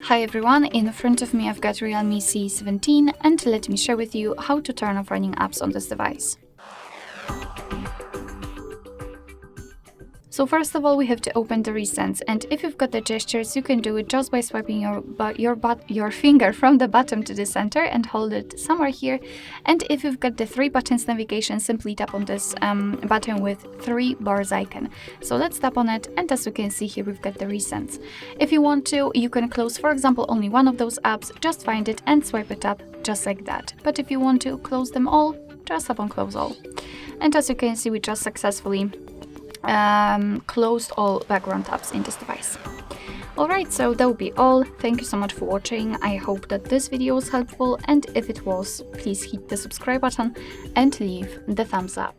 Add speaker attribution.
Speaker 1: Hi everyone, in front of me I've got REALME C17 and let me share with you how to turn off running apps on this device. So first of all, we have to open the recents, and if you've got the gestures, you can do it just by swiping your finger from the bottom to the center and hold it somewhere here. And if you've got the 3 buttons navigation, simply tap on this button with 3 bars icon. So let's tap on it, and as you can see here, we've got the recents. If you want to, you can close, for example, only one of those apps, just find it and swipe it up just like that. But if you want to close them all, just tap on close all. And as you can see, we just successfully closed all background tabs in this device. Alright, so that will be all. Thank you so much for watching. I hope that this video was helpful, and if it was, please hit the subscribe button and leave the thumbs up.